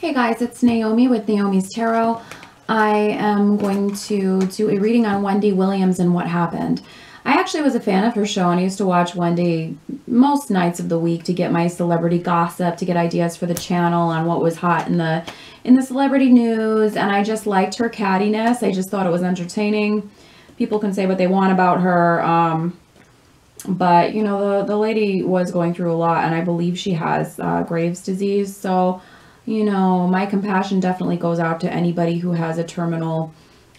Hey guys, it's Naomi with Naomi's Tarot. I am going to do a reading on Wendy Williams and what happened. I actually was a fan of her show and I used to watch Wendy most nights of the week to get my celebrity gossip, to get ideas for the channel on what was hot in the celebrity news, and I just liked her cattiness. I just thought it was entertaining. People can say what they want about her, but you know, the lady was going through a lot, and I believe she has Graves' disease, so you know, my compassion definitely goes out to anybody who has a terminal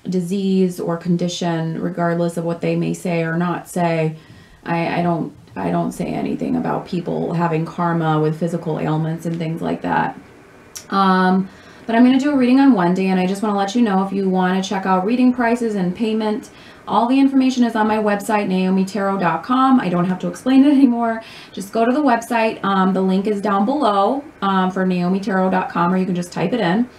disease or condition, regardless of what they may say or not say. I don't say anything about people having karma with physical ailments and things like that. But I'm going to do a reading on Wendy, and I just want to let you know, if you want to check out reading prices and payment, all the information is on my website, naomitarot.com. I don't have to explain it anymore. Just go to the website. The link is down below for naomitarot.com, or you can just type it in,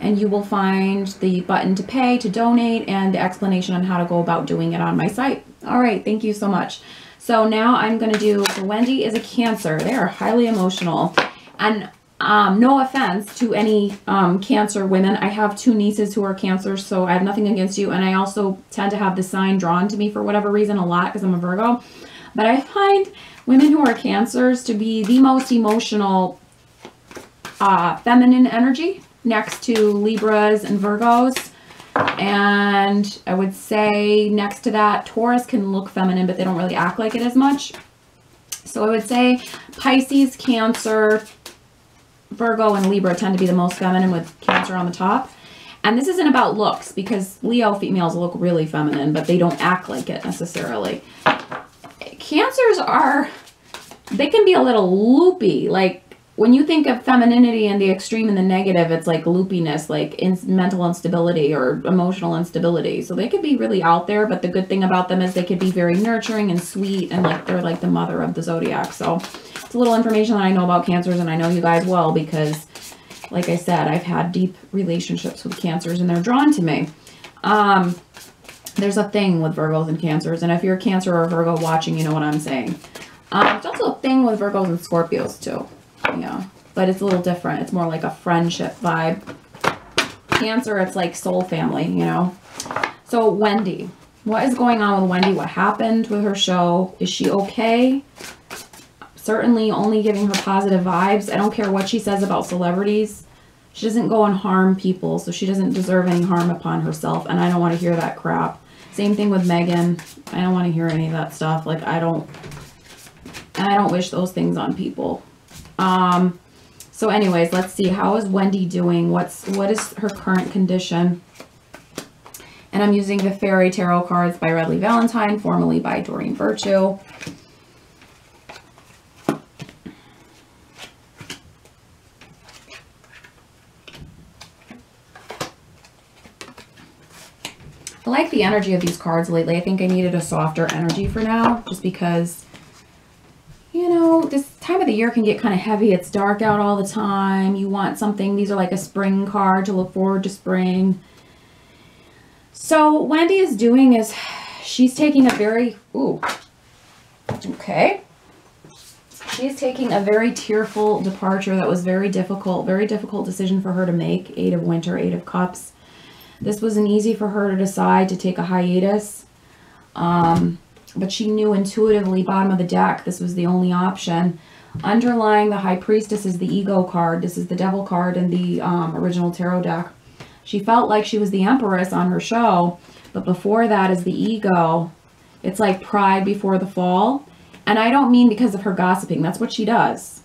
and you will find the button to pay, to donate, and the explanation on how to go about doing it on my site. All right, thank you so much. So now I'm going to do, Wendy is a Cancer. They are highly emotional, and no offense to any Cancer women. I have two nieces who are Cancer, so I have nothing against you. And I also tend to have the sign drawn to me for whatever reason a lot, because I'm a Virgo. But I find women who are Cancers to be the most emotional feminine energy, next to Libras and Virgos. And I would say next to that, Taurus can look feminine, but they don't really act like it as much. So I would say Pisces, Cancer, Virgo, and Libra tend to be the most feminine, with Cancer on the top. And this isn't about looks, because Leo females look really feminine, but they don't act like it necessarily. Cancers they can be a little loopy. Like, when you think of femininity and the extreme and the negative, it's like loopiness, like mental instability or emotional instability. So they could be really out there, but the good thing about them is they could be very nurturing and sweet, and like they're like the mother of the zodiac. So it's a little information that I know about Cancers, and I know you guys well, because like I said, I've had deep relationships with Cancers and they're drawn to me. There's a thing with Virgos and Cancers, and if you're a Cancer or a Virgo watching, you know what I'm saying. There's also a thing with Virgos and Scorpios too. Yeah, but it's a little different. It's more like a friendship vibe. Cancer, it's like soul family, you know. So Wendy, what is going on with Wendy? What happened with her show? Is she okay? Certainly only giving her positive vibes. I don't care what she says about celebrities. She doesn't go and harm people, so she doesn't deserve any harm upon herself, and I don't want to hear that crap. Same thing with Megan. I don't want to hear any of that stuff. Like, I don't wish those things on people. So anyways, let's see. How is Wendy doing? What is her current condition? And I'm using the Fairy Tarot cards by Redley Valentine, formerly by Doreen Virtue. I like the energy of these cards lately. I think I needed a softer energy for now, just because, you know, this time of the year can get kind of heavy. It's dark out all the time. You want something. These are like a spring card to look forward to spring. So what Wendy is doing is she's taking a very, she's taking a very tearful departure that was very difficult decision for her to make. Eight of Winter, Eight of Cups. This wasn't easy for her to decide to take a hiatus. But she knew intuitively, bottom of the deck, this was the only option. Underlying the High Priestess is the Ego card. This is the Devil card in the original tarot deck. She felt like she was the Empress on her show, but before that is the Ego. It's like pride before the fall. And I don't mean because of her gossiping. That's what she does.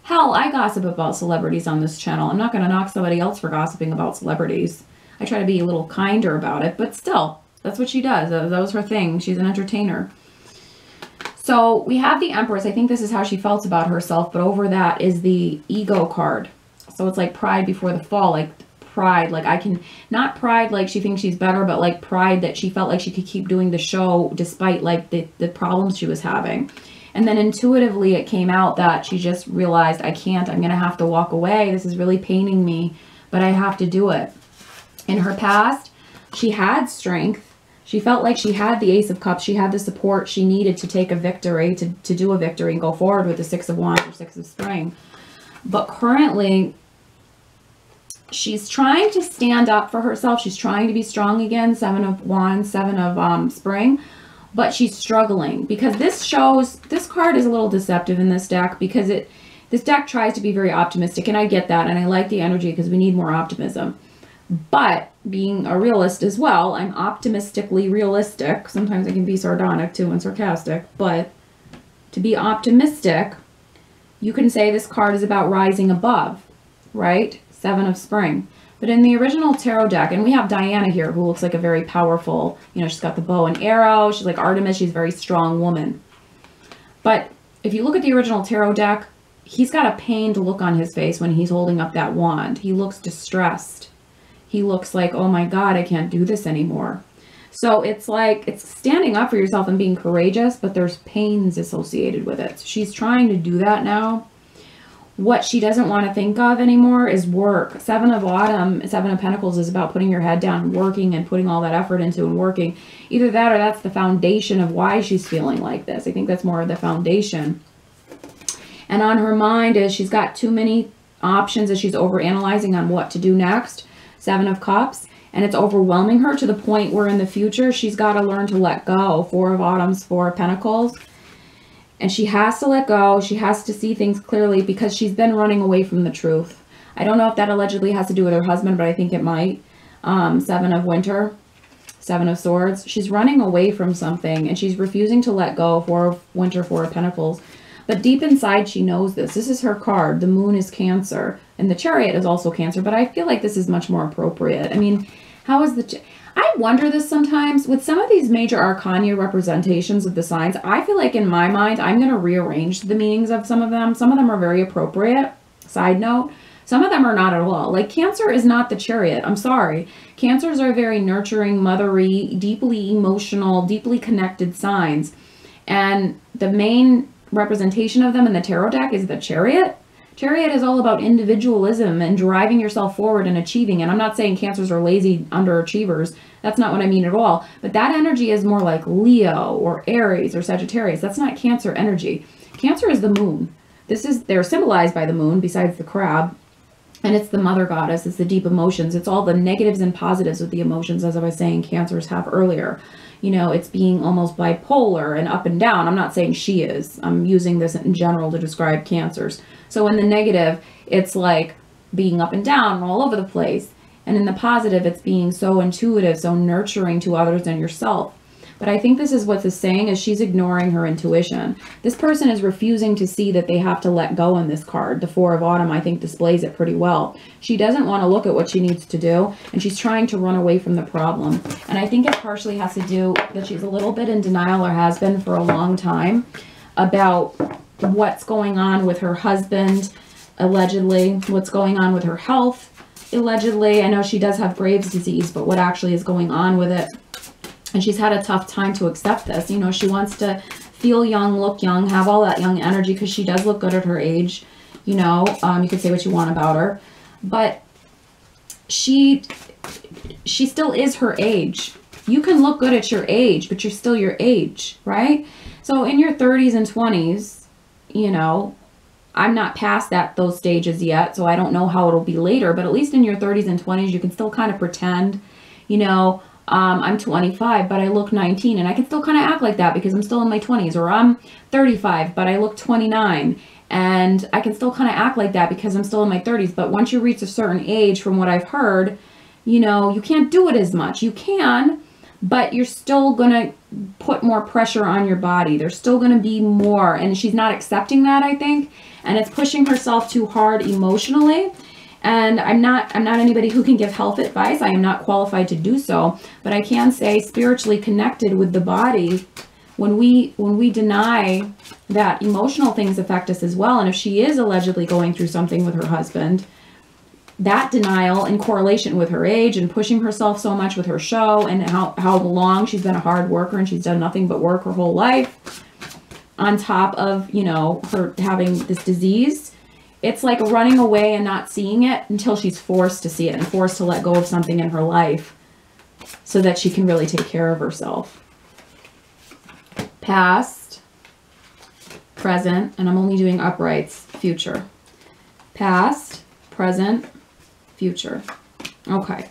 Hell, I gossip about celebrities on this channel. I'm not going to knock somebody else for gossiping about celebrities. I try to be a little kinder about it, but still. That's what she does. That was her thing. She's an entertainer. So we have the Empress. I think this is how she felt about herself, but over that is the Ego card. So it's like pride before the fall, like pride, like I can, not pride like she thinks she's better, but like pride that she felt like she could keep doing the show despite like the problems she was having. And then intuitively it came out that she just realized, I can't, I'm going to have to walk away. This is really paining me, but I have to do it. In her past, she had strength. She felt like she had the Ace of Cups. She had the support she needed to take a victory, to do a victory and go forward with the Six of Wands or Six of Spring. But currently, she's trying to stand up for herself. She's trying to be strong again. 7 of Wands, 7 of Spring. But she's struggling because this card is a little deceptive in this deck because this deck tries to be very optimistic, and I get that, and I like the energy because we need more optimism. But being a realist as well, I'm optimistically realistic. Sometimes I can be sardonic too and sarcastic, but to be optimistic, you can say this card is about rising above, right? 7 of Spring. But in the original tarot deck, and we have Diana here, who looks like a very powerful, you know, she's got the bow and arrow. She's like Artemis. She's a very strong woman. But if you look at the original tarot deck, he's got a pained look on his face when he's holding up that wand. He looks distressed. He looks like, oh my God, I can't do this anymore. So it's like, it's standing up for yourself and being courageous, but there's pains associated with it. So she's trying to do that now. What she doesn't want to think of anymore is work. 7 of Autumn, 7 of Pentacles is about putting your head down and working and putting all that effort into and working. Either that or that's the foundation of why she's feeling like this. I think that's more of the foundation. And on her mind is she's got too many options as she's overanalyzing on what to do next. 7 of Cups. And it's overwhelming her to the point where in the future she's got to learn to let go. 4 of Autumns, 4 of Pentacles. And she has to let go. She has to see things clearly because she's been running away from the truth. I don't know if that allegedly has to do with her husband, but I think it might. 7 of Winter, 7 of Swords. She's running away from something and she's refusing to let go. 4 of Winter, 4 of Pentacles. But deep inside, she knows this. This is her card. The Moon is Cancer. And the Chariot is also Cancer, but I feel like this is much more appropriate. I mean, how is the... I wonder this sometimes with some of these major arcana representations of the signs. I feel like in my mind, I'm going to rearrange the meanings of some of them. Some of them are very appropriate. Side note, some of them are not at all. Like Cancer is not the Chariot. I'm sorry. Cancers are very nurturing, mothery, deeply emotional, deeply connected signs. And the main representation of them in the tarot deck is the Chariot. Chariot is all about individualism and driving yourself forward and achieving. And I'm not saying Cancers are lazy underachievers. That's not what I mean at all. But that energy is more like Leo or Aries or Sagittarius. That's not Cancer energy. Cancer is the moon. They're symbolized by the moon besides the crab. And it's the mother goddess. It's the deep emotions. It's all the negatives and positives with the emotions, as I was saying, Cancers have earlier. You know, it's being almost bipolar and up and down. I'm not saying she is. I'm using this in general to describe Cancers. So in the negative, it's like being up and down and all over the place. And in the positive, it's being so intuitive, so nurturing to others and yourself. But I think this is what it's saying is she's ignoring her intuition. This person is refusing to see that they have to let go in this card. The 4 of Autumn, I think, displays it pretty well. She doesn't want to look at what she needs to do, and she's trying to run away from the problem. And I think it partially has to do that she's a little bit in denial, or has been for a long time, about what's going on with her husband, allegedly, what's going on with her health, allegedly. I know she does have Graves' disease, but what actually is going on with it? And she's had a tough time to accept this. You know, she wants to feel young, look young, have all that young energy because she does look good at her age. You know, you could say what you want about her. But she still is her age. You can look good at your age, but you're still your age, right? So in your 30s and 20s, you know, I'm not past those stages yet, so I don't know how it'll be later. But at least in your 30s and 20s, you can still kind of pretend, you know, I'm 25, but I look 19, and I can still kind of act like that because I'm still in my 20s. Or I'm 35, but I look 29, and I can still kind of act like that because I'm still in my 30s. But once you reach a certain age, from what I've heard, you know, you can't do it as much. You can, but you're still going to put more pressure on your body. There's still going to be more, and she's not accepting that, I think, and it's pushing herself too hard emotionally. And I'm not anybody who can give health advice. I am not qualified to do so, but I can say spiritually connected with the body, when we deny that, emotional things affect us as well. And if she is allegedly going through something with her husband, that denial in correlation with her age and pushing herself so much with her show and how long she's been a hard worker and she's done nothing but work her whole life, on top of, you know, her having this disease, it's like running away and not seeing it until she's forced to see it and forced to let go of something in her life so that she can really take care of herself. Past, present, and I'm only doing uprights, future. Past, present, future. Okay.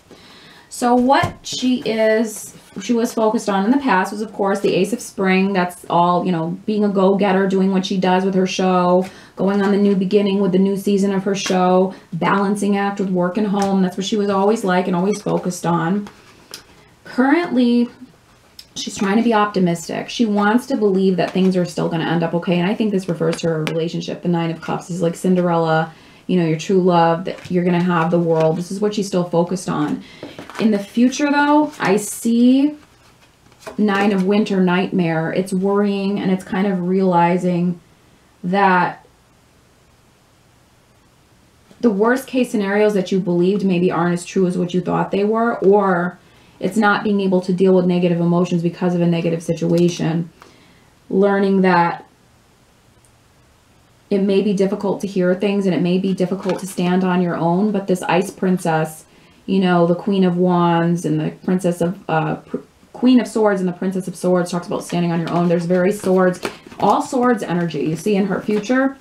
So what she was focused on in the past was, of course, the Ace of Spring. That's all, you know, being a go-getter, doing what she does with her show, going on the new beginning with the new season of her show, balancing act with work and home. That's what she was always like and always focused on. Currently, she's trying to be optimistic. She wants to believe that things are still going to end up okay. And I think this refers to her relationship. The Nine of Cups is like Cinderella, you know, your true love, that you're going to have the world. This is what she's still focused on. In the future, though, I see Nine of Winter, Nightmare. It's worrying, and it's kind of realizing that the worst case scenarios that you believed maybe aren't as true as what you thought they were, or it's not being able to deal with negative emotions because of a negative situation. Learning that it may be difficult to hear things and it may be difficult to stand on your own, but this Ice Princess, you know, the Queen of Wands and the Princess of Queen of Swords and the Princess of Swords talks about standing on your own. There's very swords, all swords energy you see in her future.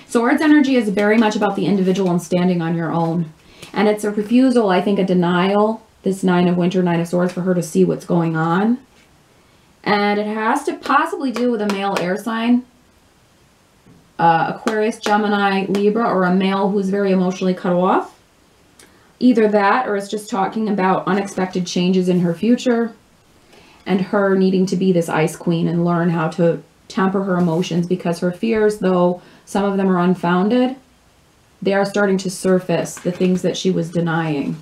Swords energy is very much about the individual and standing on your own. And it's a refusal, I think, a denial, this Nine of Winter, Nine of Swords, for her to see what's going on. And it has to possibly do with a male air sign. Aquarius, Gemini, Libra, or a male who's very emotionally cut off. Either that, or it's just talking about unexpected changes in her future and her needing to be this Ice Queen and learn how to temper her emotions, because her fears, though some of them are unfounded, they are starting to surface, the things that she was denying.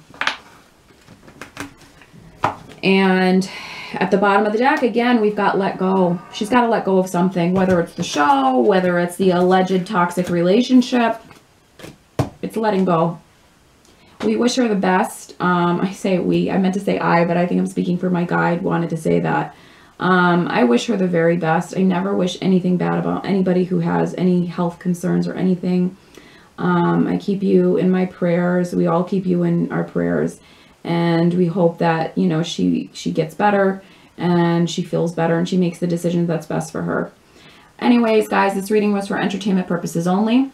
And at the bottom of the deck, again, we've got let go. She's got to let go of something, whether it's the show, whether it's the alleged toxic relationship. It's letting go. We wish her the best. I say we. I meant to say I, but I think I'm speaking for my guide. Wanted to say that. I wish her the very best. I never wish anything bad about anybody who has any health concerns or anything. I keep you in my prayers. We all keep you in our prayers. And we hope that, you know, she gets better and she feels better and she makes the decision that's best for her. Anyways, guys, this reading was for entertainment purposes only.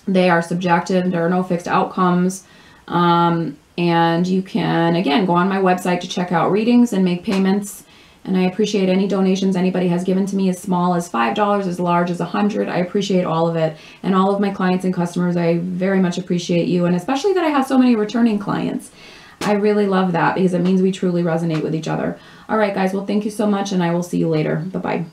They are subjective. There are no fixed outcomes. And you can, again, go on my website to check out readings and make payments. And I appreciate any donations anybody has given to me, as small as $5, as large as $100. I appreciate all of it. And all of my clients and customers, I very much appreciate you. And especially that I have so many returning clients. I really love that, because it means we truly resonate with each other. All right, guys. Well, thank you so much, and I will see you later. Bye-bye.